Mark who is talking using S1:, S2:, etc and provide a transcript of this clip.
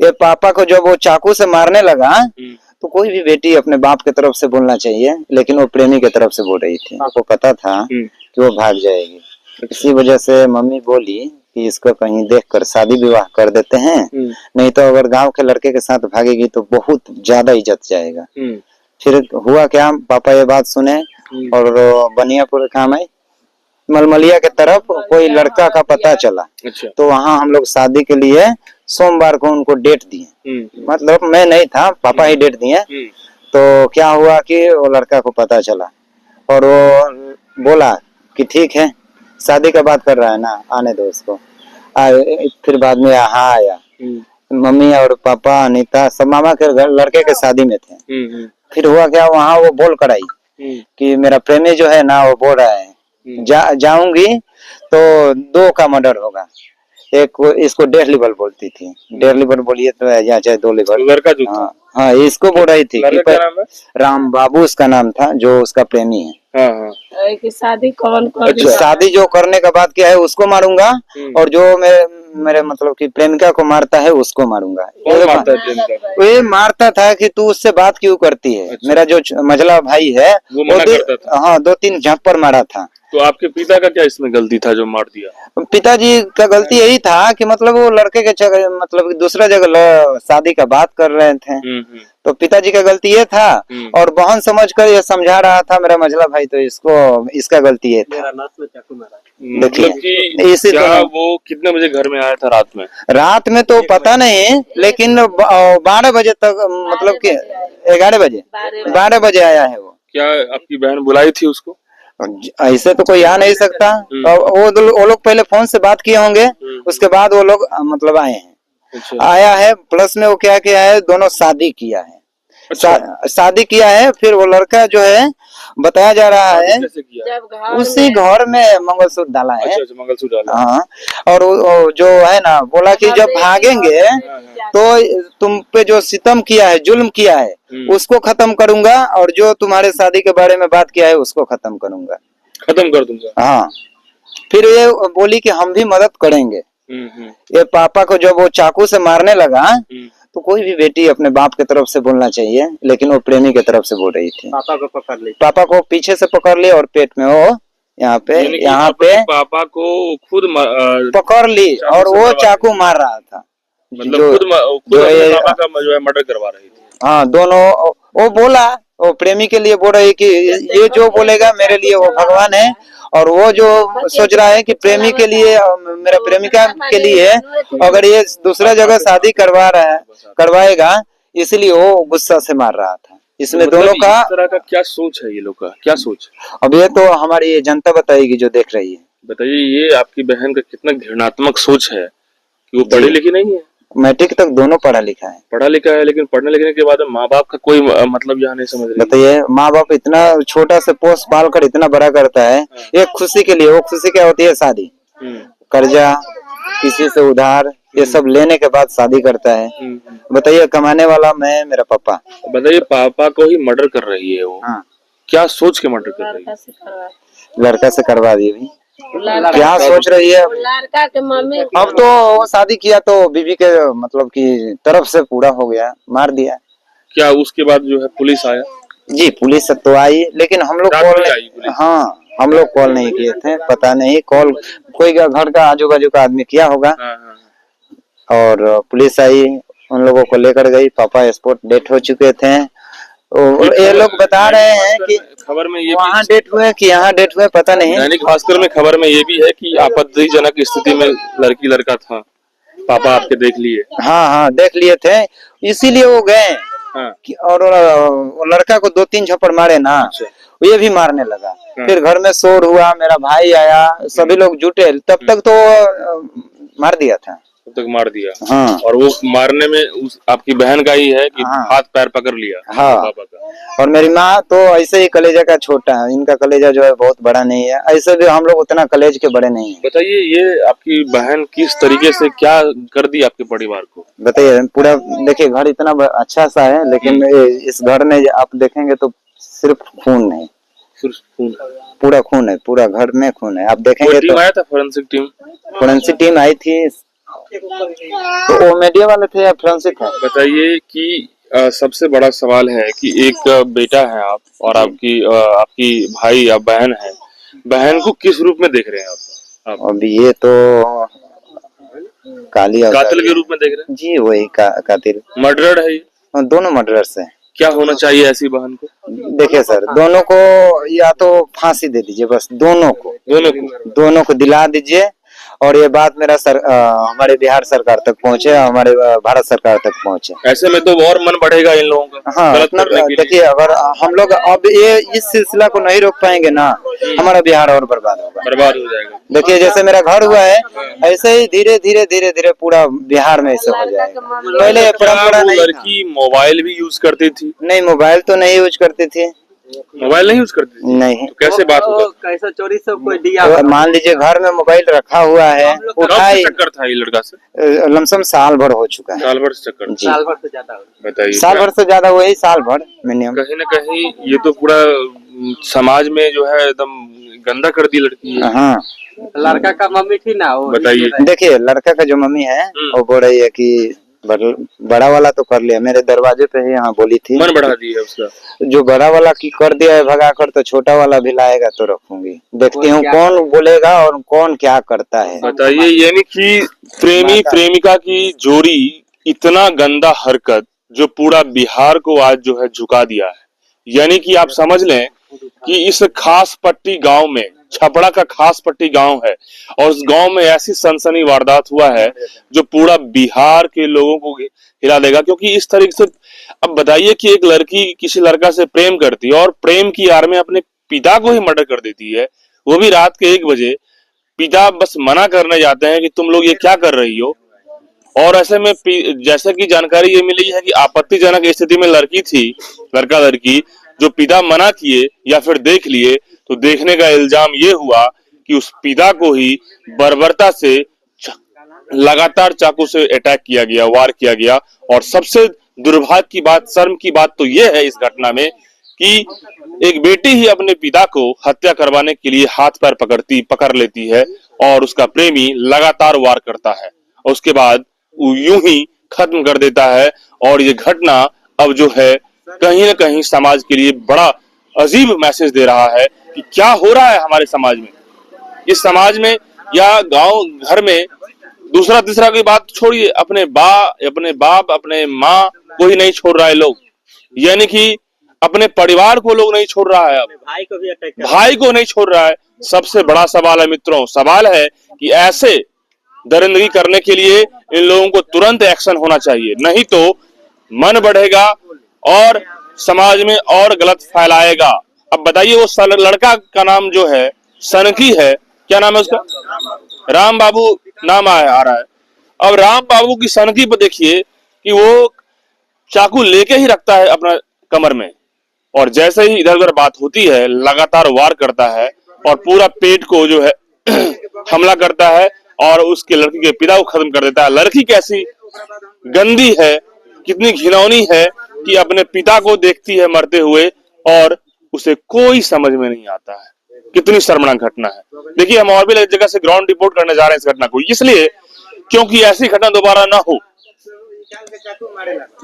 S1: ये पापा को जब वो चाकू से मारने लगा तो कोई भी बेटी अपने बाप की तरफ से बोलना चाहिए, लेकिन वो प्रेमी की तरफ से बोल रही थी। आपको पता था कि वो भाग जाएगी, इसी वजह से मम्मी बोली कि इसको कहीं देखकर शादी विवाह कर देते हैं, नहीं तो अगर गांव के लड़के के साथ भागेगी तो बहुत ज्यादा इज्जत जाएगा। फिर हुआ क्या, पापा ये बात सुने और बनियापुर काम है मलमलिया के तरफ कोई लड़का का पता चला। अच्छा। तो वहाँ हम लोग शादी के लिए सोमवार को उनको डेट दिए, मतलब मैं नहीं था, पापा ही डेट दिए। तो क्या हुआ कि वो लड़का को पता चला और वो बोला कि ठीक है शादी का बात कर रहा है ना, आने दो उसको। फिर बाद में यहाँ आया, मम्मी और पापा अनीता सब मामा के घर लड़के के शादी में थे। फिर हुआ क्या, वहाँ वो बोल कर आई कि मेरा प्रेमी जो है ना वो बोल रहा है जाऊंगी तो 2 का मर्डर होगा। एक इसको 1.5 लेवल बोलती थी, 1.5 लेवल बोलिए तो यहाँ चाहे 2 लेवल। लड़का जो हाँ, हाँ इसको बोल रही थी कि राम बाबू उसका नाम था, जो उसका प्रेमी है।
S2: कि शादी कौन कर
S1: अच्छा। शादी जो करने का बात क्या है उसको मारूंगा, और जो मेरे मतलब कि प्रेमिका को मारता है उसको मारूंगा। ये मारता था कि तू उससे बात क्यों करती है। अच्छा। मेरा जो मझला भाई है वो 2-3 झप्पड़ मारा था।
S3: तो आपके पिता का क्या इसमें गलती था जो मार दिया?
S1: पिताजी का गलती यही था कि मतलब वो लड़के के मतलब दूसरा जगह शादी का बात कर रहे थे। तो पिताजी का गलती ये था, और बहन समझकर ये समझा रहा था मेरा मझला भाई, तो इसका गलती ये था।
S3: मतलब कि इसी क्या वो कितने बजे घर में आया था रात में?
S1: रात में तो पता नहीं, लेकिन 12 बजे तक, मतलब कि 12 बजे आया है वो।
S3: क्या आपकी बहन बुलाई थी उसको?
S1: ऐसे तो कोई आ नहीं सकता। वो लोग पहले फोन से बात किए होंगे, उसके बाद वो लोग मतलब आए हैं। अच्छा। आया है, प्लस में वो क्या किया है, दोनों शादी किया है। अच्छा। शादी किया है। फिर वो लड़का जो है बताया जा रहा है उसी घर में मंगलसूत्र डाला है।
S3: अच्छा, मंगलसूत्र डाला।
S1: हाँ, और वो जो है ना बोला कि जब भागेंगे तो तुम पे जो सितम किया है, जुल्म किया है, उसको खत्म करूंगा, और जो तुम्हारे शादी के बारे में बात किया है उसको खत्म करूंगा,
S3: खत्म कर दूंगा।
S1: हाँ। फिर ये बोली कि हम भी मदद करेंगे। ये पापा को जब वो चाकू से मारने लगा तो कोई भी बेटी अपने बाप की तरफ से बोलना चाहिए, लेकिन वो प्रेमी की तरफ से बोल रही थी।
S3: पापा को पकड़ ली,
S1: पापा को पीछे से पकड़ ली और पेट में वो यहाँ पे
S3: पापा को खुद
S1: पकड़ ली और वो चाकू मार रहा था।
S3: मतलब खुद अपने पापा का जो है मर्डर करवा रही थी।
S1: हाँ, दोनों। वो बोला, वो प्रेमी के लिए बोल रही कि ये जो बोलेगा मेरे लिए वो भगवान है, और वो जो सोच रहा है कि प्रेमी के लिए, मेरा प्रेमिका के लिए अगर ये दूसरा जगह शादी करवाएगा, इसलिए वो गुस्सा से मार रहा था। इसमें
S3: मतलब
S1: दोनों का
S3: इस तरह का क्या सोच है, ये लोग का क्या सोच?
S1: अब ये तो हमारी जनता बताएगी जो देख रही है।
S3: बताइए, ये आपकी बहन का कितना घृणात्मक सोच है कि वो पढ़ी लिखी नहीं है।
S1: मैट्रिक तक दोनों पढ़ा लिखा है,
S3: लेकिन पढ़ने लिखने के बाद माँ बाप का कोई मतलब यहाँ नहीं समझ रही।
S1: बताइए, माँ बाप इतना छोटा से पोस्ट पाल कर इतना बड़ा करता है एक खुशी के लिए। वो खुशी क्या होती है? शादी, कर्जा, किसी से उधार, ये सब लेने के बाद शादी करता है। बताइए, कमाने वाला मैं, मेरा पापा।
S3: बताइए, पापा को ही मर्डर कर रही है वो। हाँ। क्या सोच के मर्डर कर रही है?
S1: लड़का से करवा दी भी। क्या सोच रही है?
S2: लड़का के मम्मी
S1: अब तो वो शादी किया तो बीवी के मतलब की तरफ से पूरा हो गया, मार दिया।
S3: क्या उसके बाद जो है पुलिस आया?
S1: जी, पुलिस तो आई, लेकिन हम लोग हम लोग कॉल नहीं किए थे। पता नहीं, कॉल कोई घर का आजू बाजू का आदमी किया होगा। और पुलिस आई, उन लोगों को लेकर गई। पापा स्पॉट डेट हो चुके थे। ये लोग बता रहे हैं कि
S3: खबर में ये
S1: वहाँ डेट हुए कि यहाँ डेट हुए, पता नहीं।
S3: दैनिक भास्कर में खबर में ये भी है कि आपत्तिजनक स्थिति में लड़की लड़का था, पापा आपके देख लिए।
S1: हाँ, देख लिए थे, इसीलिए वो गए। हाँ। और वो लड़का को 2-3 झपड़ मारे ना। अच्छा। ये भी मारने लगा। हाँ। फिर घर में शोर हुआ, मेरा भाई आया, सभी लोग जुटे, तब तक तो मार दिया था।
S3: तब तक मार दिया।
S1: हाँ।
S3: और वो मारने में आपकी बहन का ही है कि हाथ पैर पकड़ लिया?
S1: हाँ। पापा का। और मेरी माँ तो ऐसे ही कलेजा का छोटा है, इनका कलेजा जो है बहुत बड़ा नहीं है। ऐसे भी हम लोग उतना कलेज के बड़े नहीं है।
S3: बताइए, ये आपकी बहन किस तरीके से क्या कर दी आपके परिवार को?
S1: बताइए, पूरा देखिए, घर इतना अच्छा सा है, लेकिन इस घर में आप देखेंगे तो सिर्फ खून नहीं,
S3: सिर्फ खून,
S1: पूरा खून है, पूरा घर में खून है। आप देखेंगे तो
S3: आया था फोरेंसिक टीम
S1: आई थी तो वो मीडिया वाले थे या फ्रांसी थे?
S3: बताइए कि सबसे बड़ा सवाल है कि एक बेटा है आप और आपकी भाई या बहन है, बहन को किस रूप में देख रहे हैं आप?
S1: अब ये तो काली
S3: कातिल के रूप में देख रहे हैं?
S1: जी वही कातिल,
S3: मर्डरर है ये?
S1: दोनों मर्डरर्स हैं।
S3: क्या होना चाहिए ऐसी बहन को?
S1: देखिए सर, दोनों को या तो फांसी दे दीजिए, बस दोनों को दिला दीजिए। और ये बात मेरा हमारे बिहार सरकार तक पहुंचे, हमारे भारत सरकार तक पहुंचे।
S3: ऐसे में तो और मन बढ़ेगा इन लोगों का।
S1: हाँ,
S3: गलत करने के लिए।
S1: देखिए अगर हम लोग अब ये इस सिलसिला को नहीं रोक पाएंगे ना, हमारा बिहार और बर्बाद होगा,
S3: बर्बाद हो जाएगा।
S1: देखिए जैसे मेरा घर हुआ है, ऐसे ही धीरे धीरे पूरा बिहार में ऐसे हो जाएगा। पहले परंपरा नहीं था।
S3: लड़की मोबाइल भी यूज करती थी?
S1: नहीं, मोबाइल तो नहीं यूज करती थी।
S3: मोबाइल नहीं यूज करती थी?
S1: नहीं।
S3: तो कैसे बात होगा?
S4: कैसा चोरी से कोई दिया?
S1: तो मान लीजिए घर में मोबाइल रखा हुआ है, उठाई,
S3: चक्कर था ये लड़का से?
S1: लमसम साल भर हो चुका है।
S3: साल भर से चक्कर?
S4: साल भर से ज्यादा।
S3: बताइए।
S1: साल भर से ज्यादा, वही साल भर मिनिमम।
S3: कहीं ना कहीं ये तो पूरा समाज में जो है एकदम गंदा कर दी लड़की है।
S1: हाँ,
S4: लड़का का मम्मी थी ना वो।
S3: बताइए।
S1: देखिए लड़का का जो मम्मी है वो बोल रही है कि बड़ा वाला तो कर लिया, मेरे दरवाजे पे ही यहाँ बोली थी,
S3: मन बढ़ा दिया उसका।
S1: जो बड़ा वाला की कर दिया है भगा कर, तो छोटा वाला भी लाएगा तो रखूंगी, देखती हूँ कौन बोलेगा और कौन क्या करता है।
S3: बताइए, यानी कि प्रेमी प्रेमिका की जोड़ी, इतना गंदा हरकत जो पूरा बिहार को आज जो है झुका दिया है। यानी कि आप समझ लें कि इस खास पट्टी गांव में, छपड़ा का खास पट्टी गांव है, और उस गांव में ऐसी सनसनी वारदात हुआ है जो पूरा बिहार के लोगों को हिला देगा। क्योंकि इस तरीके से, अब बताइए कि एक लड़की किसी लड़का से प्रेम करती है और प्रेम की आड़ में अपने पिता को ही मर्डर कर देती है, वो भी रात के 1 बजे। पिता बस मना करने जाते हैं कि तुम लोग ये क्या कर रही हो। और ऐसे में जैसे कि जानकारी ये मिली है कि आपत्तिजनक स्थिति में लड़की थी, लड़का लड़की, जो पिता मना किए या फिर देख लिए, तो देखने का इल्जाम ये हुआ कि उस पिता को ही बर्बरता से लगातार चाकू से अटैक किया गया, वार किया गया। और सबसे दुर्भाग्य की बात, शर्म की बात तो ये है इस घटना में कि एक बेटी ही अपने पिता को हत्या करवाने के लिए हाथ पैर पकड़ लेती है और उसका प्रेमी लगातार वार करता है और उसके बाद यूं ही खत्म कर देता है। और ये घटना अब जो है कहीं ना कहीं समाज के लिए बड़ा अजीब मैसेज दे रहा है कि क्या हो रहा है हमारे समाज में, इस समाज में या गांव घर में। दूसरा तीसरा की बात छोड़िए, अपने बाप अपने माँ को ही नहीं छोड़ रहा है लोग, यानी कि अपने परिवार को लोग नहीं छोड़ रहा है, भाई को नहीं छोड़ रहा है। सबसे बड़ा सवाल है मित्रों, सवाल है कि ऐसे दरिंदगी करने के लिए इन लोगों को तुरंत एक्शन होना चाहिए, नहीं तो मन बढ़ेगा और समाज में और गलत फैलाएगा। अब बताइए, वो लड़का का नाम जो है सनकी है, क्या नाम है उसका? राम बाबू नाम आ रहा है। अब राम बाबू की सनकी पर देखिए कि वो चाकू लेके ही रखता है अपना कमर में, और जैसे ही इधर उधर बात होती है लगातार वार करता है और पूरा पेट को जो है हमला करता है और उसके लड़की के पिता को खत्म कर देता है। लड़की कैसी गंदी है, कितनी घिनौनी है कि अपने पिता को देखती है मरते हुए और उसे कोई समझ में नहीं आता है। कितनी शर्मनाक घटना है। देखिए, हम और भी जगह से ग्राउंड रिपोर्ट करने जा रहे हैं इस घटना को, इसलिए क्योंकि ऐसी घटना दोबारा ना हो।